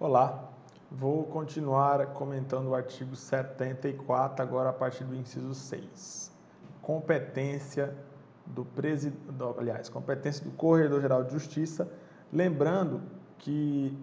Olá, vou continuar comentando o artigo 74, agora a partir do inciso 6. Competência competência do Corregedor-Geral de Justiça. Lembrando que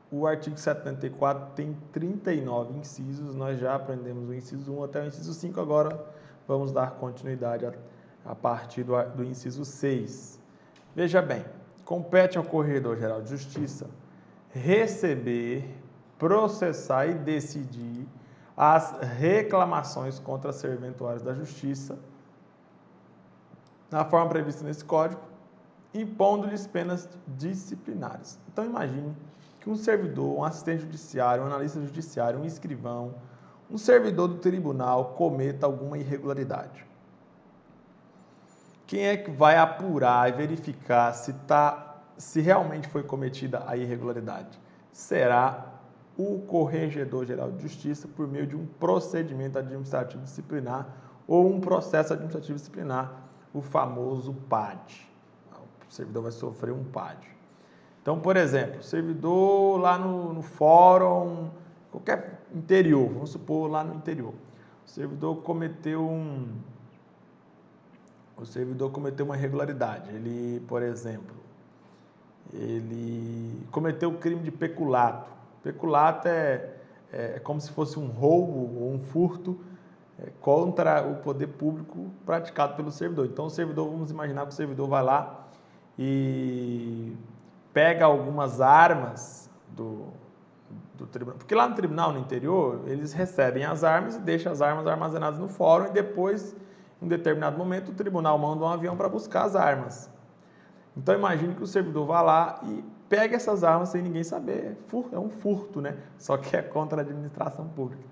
o artigo 74 tem 39 incisos, nós já aprendemos o inciso 1 até o inciso 5, agora vamos dar continuidade a partir do inciso 6. Veja bem, compete ao Corregedor-Geral de Justiça receber, processar e decidir as reclamações contra serventuários da Justiça, na forma prevista nesse Código, impondo-lhes penas disciplinares. Então, imagine que um servidor, um assistente judiciário, um analista judiciário, um escrivão, um servidor do tribunal cometa alguma irregularidade. Quem é que vai apurar e verificar se realmente foi cometida a irregularidade? Será o Corregedor-Geral de Justiça por meio de um procedimento administrativo disciplinar ou um processo administrativo disciplinar, o famoso PAD. O servidor vai sofrer um PAD. Então, por exemplo, o servidor lá no fórum, qualquer interior, vamos supor lá no interior, o servidor cometeu uma irregularidade. Ele, por exemplo, ele cometeu o crime de peculato. Peculato é como se fosse um roubo ou um furto contra o poder público praticado pelo servidor. Então, o servidor, vamos imaginar que o servidor vai lá e pega algumas armas do tribunal. Porque lá no tribunal, no interior, eles recebem as armas e deixam as armas armazenadas no fórum e depois, em um determinado momento, o tribunal manda um avião para buscar as armas. Então, imagine que o servidor vá lá e pega essas armas sem ninguém saber. É um furto, né? Só que é contra a administração pública.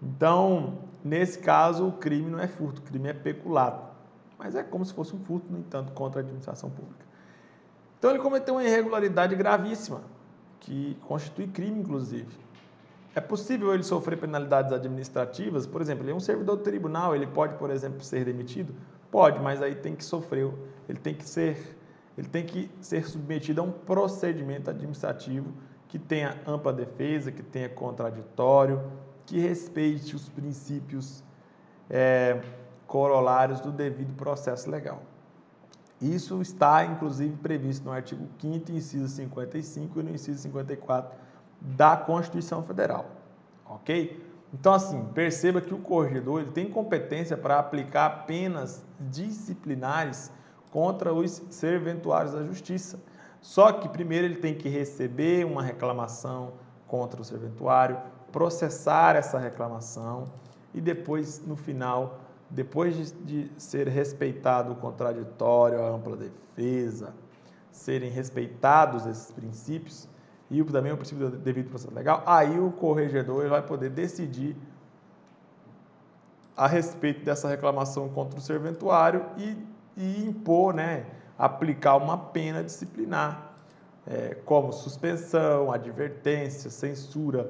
Então, nesse caso, o crime não é furto, o crime é peculato. Mas é como se fosse um furto, no entanto, contra a administração pública. Então, ele cometeu uma irregularidade gravíssima, que constitui crime, inclusive. É possível ele sofrer penalidades administrativas? Por exemplo, ele é um servidor do tribunal, ele pode, por exemplo, ser demitido? Pode, mas aí tem que sofrer, ele tem que ser submetido a um procedimento administrativo que tenha ampla defesa, que tenha contraditório, que respeite os princípios corolários do devido processo legal. Isso está, inclusive, previsto no artigo 5º, inciso 55 e no inciso 54 da Constituição Federal, ok? Então, assim, perceba que o corregedor ele tem competência para aplicar penas disciplinares contra os serventuários da Justiça. Só que primeiro ele tem que receber uma reclamação contra o serventuário, processar essa reclamação e depois, no final, depois de ser respeitado o contraditório, a ampla defesa, serem respeitados esses princípios e também o princípio do devido processo legal, aí o corregedor ele vai poder decidir a respeito dessa reclamação contra o serventuário e impor, né, aplicar uma pena disciplinar, como suspensão, advertência, censura,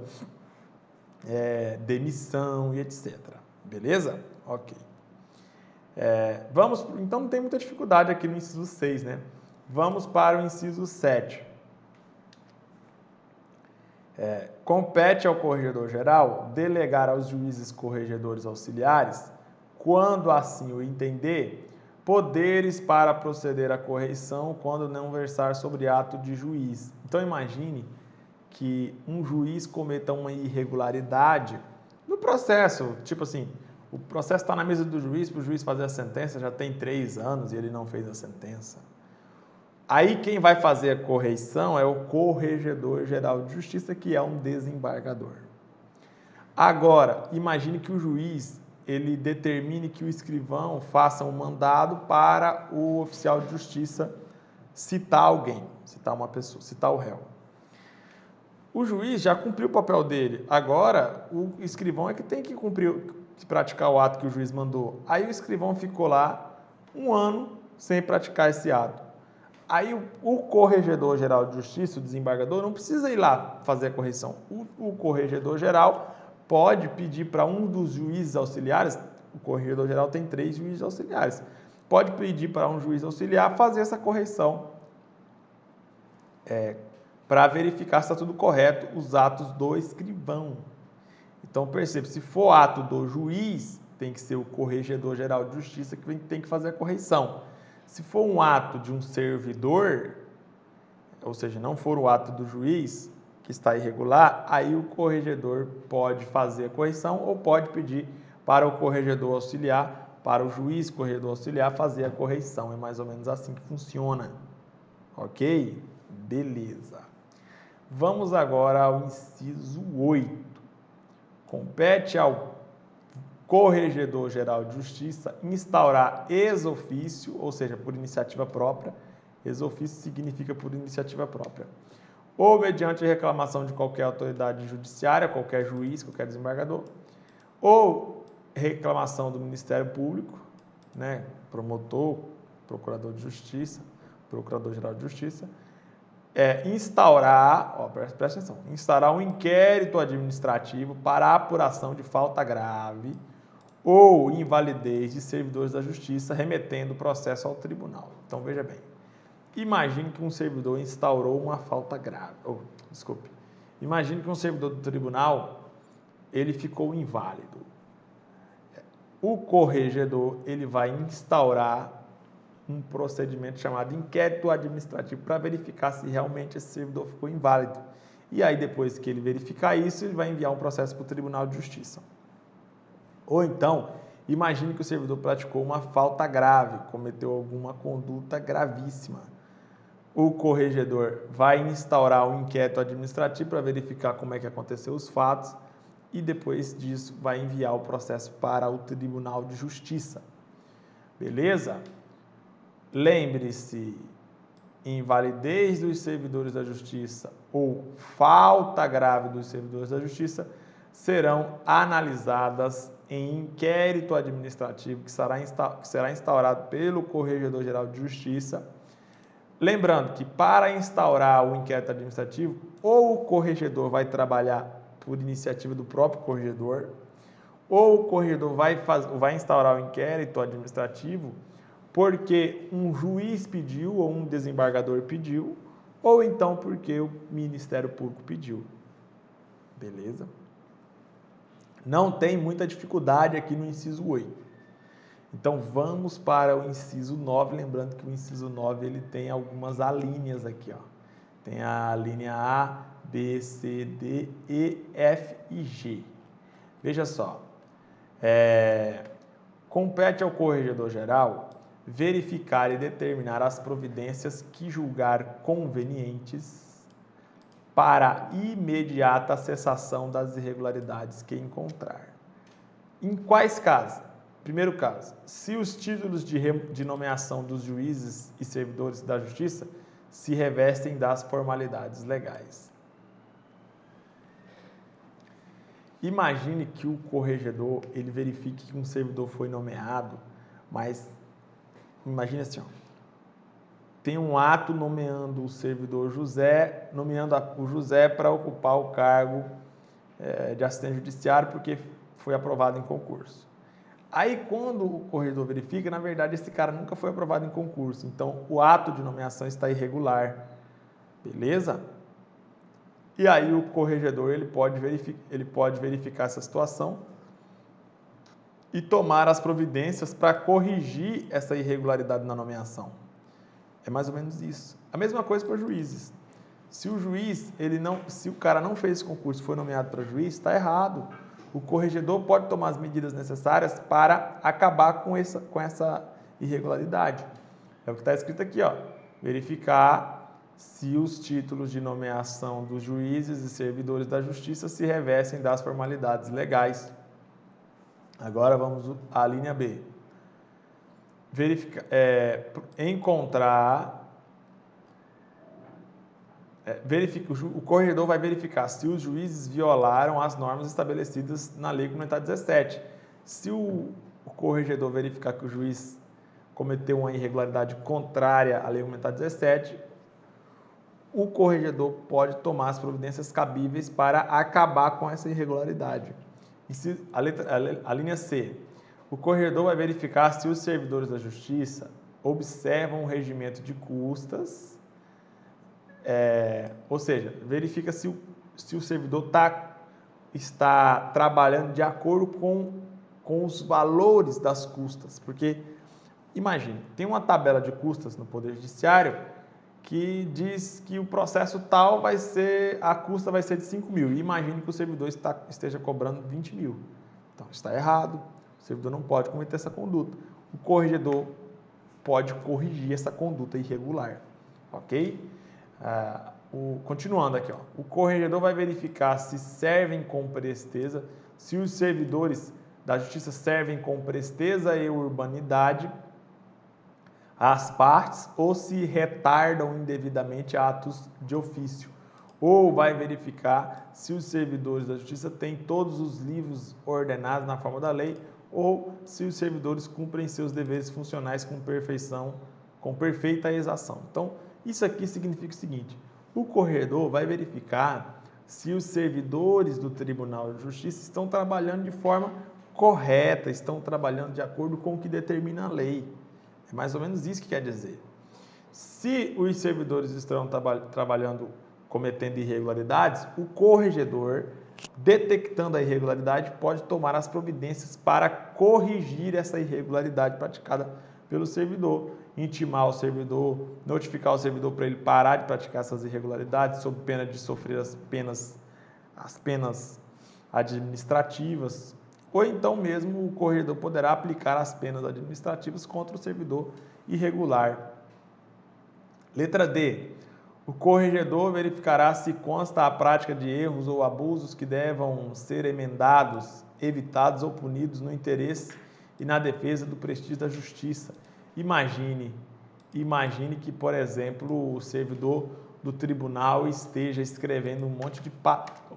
demissão e etc. Beleza? Ok. Então não tem muita dificuldade aqui no inciso 6, né? Vamos para o inciso 7. Compete ao Corregedor-Geral delegar aos juízes corregedores auxiliares, quando assim o entender, poderes para proceder à correição quando não versar sobre ato de juiz. Então imagine que um juiz cometa uma irregularidade no processo, tipo assim, o processo está na mesa do juiz, para o juiz fazer a sentença, já tem 3 anos e ele não fez a sentença. Aí quem vai fazer a correição é o Corregedor-Geral de Justiça, que é um desembargador. Agora, imagine que o juiz ele determine que o escrivão faça um mandado para o oficial de justiça citar alguém, citar uma pessoa, citar o réu. O juiz já cumpriu o papel dele, agora o escrivão é que tem que praticar o ato que o juiz mandou. Aí o escrivão ficou lá 1 ano sem praticar esse ato. Aí o Corregedor-Geral de Justiça, o desembargador, não precisa ir lá fazer a correção. O Corregedor-Geral pode pedir para um dos juízes auxiliares, o Corregedor-Geral tem 3 juízes auxiliares, pode pedir para um juiz auxiliar fazer essa correção para verificar se está tudo correto os atos do escrivão. Então, perceba, se for ato do juiz, tem que ser o Corregedor-Geral de Justiça que tem que fazer a correição. Se for um ato de um servidor, ou seja, não for o ato do juiz que está irregular, aí o corregedor pode fazer a correção ou pode pedir para o corregedor auxiliar, para o juiz corregedor auxiliar fazer a correição. É mais ou menos assim que funciona. Ok? Beleza. Vamos agora ao inciso 8. Compete ao Corregedor-Geral de Justiça instaurar ex officio, ou seja, por iniciativa própria. Ex officio significa por iniciativa própria. Ou mediante reclamação de qualquer autoridade judiciária, qualquer juiz, qualquer desembargador. Ou reclamação do Ministério Público, né? Promotor, Procurador de Justiça, Procurador-Geral de Justiça. Instaurar, presta atenção, instaurar um inquérito administrativo para a apuração de falta grave ou invalidez de servidores da Justiça, remetendo o processo ao tribunal. Então, veja bem, imagine que um servidor instaurou uma falta grave, imagine que um servidor do tribunal, ele ficou inválido. O corregedor, ele vai instaurar um procedimento chamado inquérito administrativo para verificar se realmente esse servidor ficou inválido. E aí, depois que ele verificar isso, ele vai enviar um processo para o Tribunal de Justiça. Ou então, imagine que o servidor praticou uma falta grave, cometeu alguma conduta gravíssima. O corregedor vai instaurar um inquérito administrativo para verificar como é que aconteceu os fatos e depois disso vai enviar o processo para o Tribunal de Justiça. Beleza? Lembre-se, invalidez dos servidores da Justiça ou falta grave dos servidores da Justiça serão analisadas em inquérito administrativo que será instaurado pelo Corregedor-Geral de Justiça. Lembrando que para instaurar o inquérito administrativo, ou o corregedor vai trabalhar por iniciativa do próprio corregedor, ou o corregedor vai instaurar o inquérito administrativo porque um juiz pediu ou um desembargador pediu, ou então porque o Ministério Público pediu. Beleza? Não tem muita dificuldade aqui no inciso 8. Então, vamos para o inciso 9, lembrando que o inciso 9 ele tem algumas alíneas aqui. Ó. Tem a linha A, B, C, D, E, F e G. Veja só. Compete ao corregedor-geral verificar e determinar as providências que julgar convenientes para imediata cessação das irregularidades que encontrar. Em quais casos? Primeiro caso, se os títulos de nomeação dos juízes e servidores da Justiça se revestem das formalidades legais. Imagine que o corregedor ele verifique que um servidor foi nomeado, mas imagine assim, ó, tem um ato nomeando o servidor José, nomeando o José para ocupar o cargo de assistente judiciário porque foi aprovado em concurso. Aí, quando o corregedor verifica, na verdade, esse cara nunca foi aprovado em concurso. Então, o ato de nomeação está irregular. Beleza? E aí, o corregedor ele pode verificar essa situação e tomar as providências para corrigir essa irregularidade na nomeação. É mais ou menos isso. A mesma coisa para juízes. Se o juiz, se o cara não fez esse concurso e foi nomeado para juiz, está errado. O corregedor pode tomar as medidas necessárias para acabar com essa irregularidade. É o que está escrito aqui, ó. Verificar se os títulos de nomeação dos juízes e servidores da Justiça se revestem das formalidades legais. Agora vamos à linha B. O corregedor vai verificar se os juízes violaram as normas estabelecidas na Lei Complementar 17. Se o corregedor verificar que o juiz cometeu uma irregularidade contrária à Lei Complementar 17, o corregedor pode tomar as providências cabíveis para acabar com essa irregularidade. A linha C. O corregedor vai verificar se os servidores da Justiça observam o regimento de custas ou seja, verifica se o servidor está trabalhando de acordo com os valores das custas, porque imagine, tem uma tabela de custas no Poder Judiciário que diz que o processo tal a custa vai ser de 5 mil. E imagine que o servidor esteja cobrando 20 mil. Então, está errado. O servidor não pode cometer essa conduta. O corregedor pode corrigir essa conduta irregular. Ok? Continuando aqui, ó. O corregedor vai verificar se servem com presteza, se os servidores da Justiça servem com presteza e urbanidade às partes ou se retardam indevidamente atos de ofício. Ou vai verificar se os servidores da Justiça têm todos os livros ordenados na forma da lei ou se os servidores cumprem seus deveres funcionais com perfeição, com perfeita exação. Então, isso aqui significa o seguinte: o corregedor vai verificar se os servidores do Tribunal de Justiça estão trabalhando de forma correta, estão trabalhando de acordo com o que determina a lei. É mais ou menos isso que quer dizer. Se os servidores estão trabalhando cometendo irregularidades, o corregedor, detectando a irregularidade, pode tomar as providências para corrigir essa irregularidade praticada pelo servidor, intimar o servidor, notificar o servidor para ele parar de praticar essas irregularidades, sob pena de sofrer as penas administrativas, ou então mesmo o corregedor poderá aplicar as penas administrativas contra o servidor irregular. Letra D. O corregedor verificará se consta a prática de erros ou abusos que devam ser emendados, evitados ou punidos no interesse e na defesa do prestígio da justiça. Imagine que, por exemplo, o servidor do tribunal esteja escrevendo um monte de...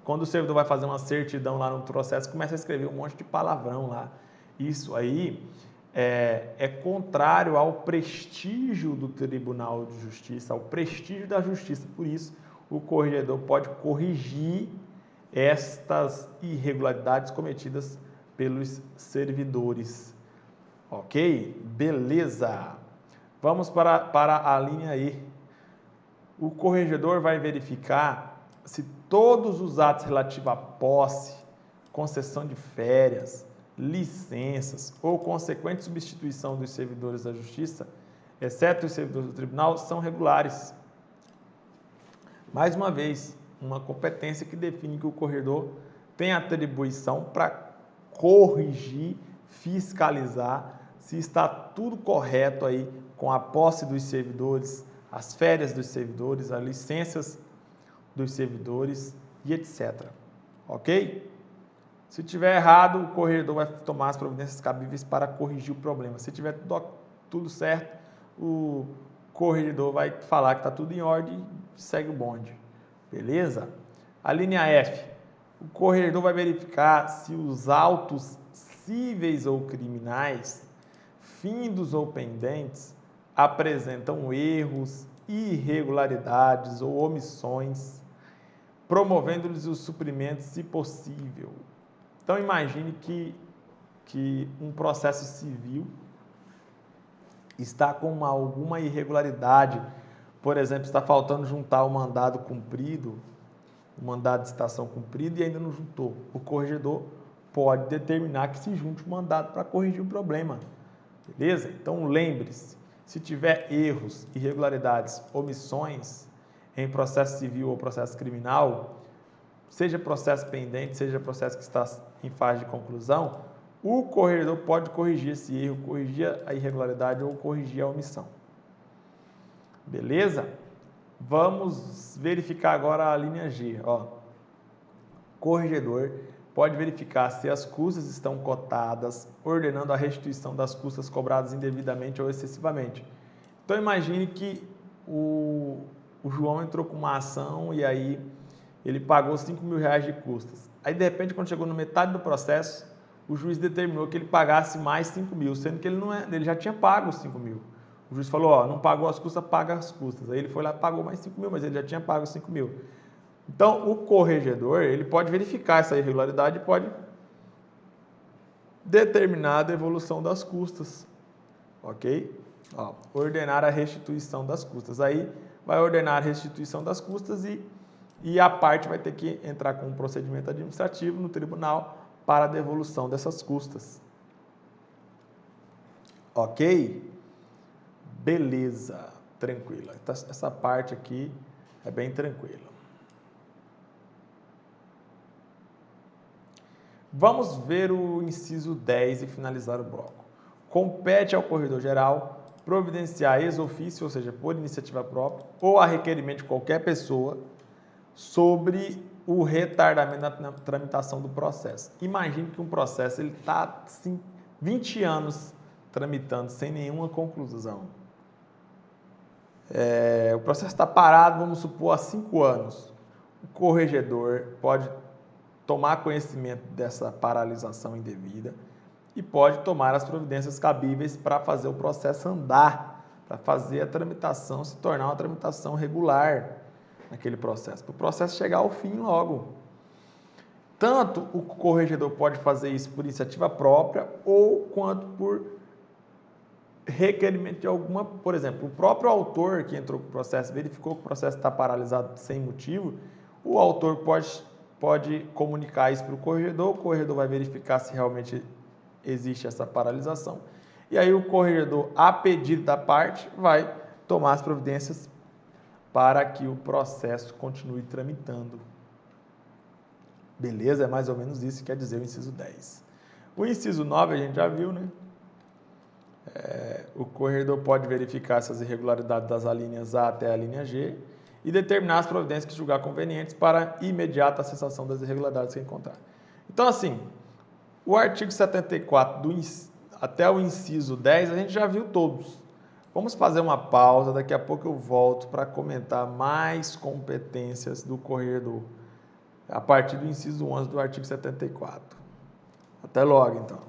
Quando o servidor vai fazer uma certidão lá no processo, começa a escrever um monte de palavrão lá. Isso aí é contrário ao prestígio do Tribunal de Justiça, ao prestígio da justiça. Por isso, o corregedor pode corrigir estas irregularidades cometidas pelos servidores. Ok? Beleza! Vamos para a linha E. O corregedor vai verificar se todos os atos relativos à posse, concessão de férias, licenças ou consequente substituição dos servidores da Justiça, exceto os servidores do Tribunal, são regulares. Mais uma vez, uma competência que define que o corregedor tem atribuição para corrigir, fiscalizar se está tudo correto aí com a posse dos servidores, as férias dos servidores, as licenças dos servidores e etc. Ok? Se tiver errado, o corregedor vai tomar as providências cabíveis para corrigir o problema. Se tiver tudo certo, o corregedor vai falar que está tudo em ordem e segue o bonde. Beleza? A linha F. O corregedor vai verificar se os autos cíveis ou criminais, findos ou pendentes, apresentam erros, irregularidades ou omissões, promovendo-lhes o suprimento, se possível. Então, imagine que um processo civil está com alguma irregularidade. Por exemplo, está faltando juntar o mandado cumprido, o mandado de citação cumprido e ainda não juntou. O corregedor pode determinar que se junte o mandado para corrigir o problema. Beleza? Então, lembre-se, se tiver erros, irregularidades, omissões em processo civil ou processo criminal, seja processo pendente, seja processo que está em fase de conclusão, o corregedor pode corrigir esse erro, corrigir a irregularidade ou corrigir a omissão. Beleza? Vamos verificar agora a linha G. Ó. Corregedor pode verificar se as custas estão cotadas, ordenando a restituição das custas cobradas indevidamente ou excessivamente. Então, imagine que o João entrou com uma ação e aí ele pagou 5 mil reais de custas. Aí, de repente, quando chegou na metade do processo, o juiz determinou que ele pagasse mais 5 mil, sendo que ele já tinha pago os 5 mil. O juiz falou, ó, não pagou as custas, paga as custas. Aí ele foi lá e pagou mais 5 mil, mas ele já tinha pago os 5 mil. Então, o corregedor, ele pode verificar essa irregularidade e pode determinar a devolução das custas, ok? Ó, ordenar a restituição das custas. Aí vai ordenar a restituição das custas e a parte vai ter que entrar com um procedimento administrativo no tribunal para a devolução dessas custas. Ok? Beleza, tranquila. Essa parte aqui é bem tranquila. Vamos ver o inciso 10 e finalizar o bloco. Compete ao corregedor geral providenciar ex officio, ou seja, por iniciativa própria, ou a requerimento de qualquer pessoa, sobre o retardamento na tramitação do processo. Imagine que um processo está assim, 20 anos tramitando sem nenhuma conclusão. O processo está parado, vamos supor, há 5 anos. O corregedor pode tomar conhecimento dessa paralisação indevida e pode tomar as providências cabíveis para fazer o processo andar, para fazer a tramitação se tornar uma tramitação regular naquele processo, para o processo chegar ao fim logo. Tanto o corregedor pode fazer isso por iniciativa própria ou quanto por requerimento de alguma, por exemplo, o próprio autor que entrou com o processo verificou que o processo está paralisado sem motivo, o autor pode comunicar isso para o corregedor vai verificar se realmente existe essa paralisação, e aí o corregedor, a pedido da parte, vai tomar as providências para que o processo continue tramitando. Beleza? É mais ou menos isso que quer dizer o inciso 10. O inciso 9 a gente já viu, né? O corregedor pode verificar essas irregularidades das alíneas A até a linha G e determinar as providências que julgar convenientes para imediata cessação das irregularidades que encontrar. Então, assim, o artigo 74 até o inciso 10 a gente já viu todos. Vamos fazer uma pausa, daqui a pouco eu volto para comentar mais competências do corregedor, a partir do inciso 11 do artigo 74. Até logo, então.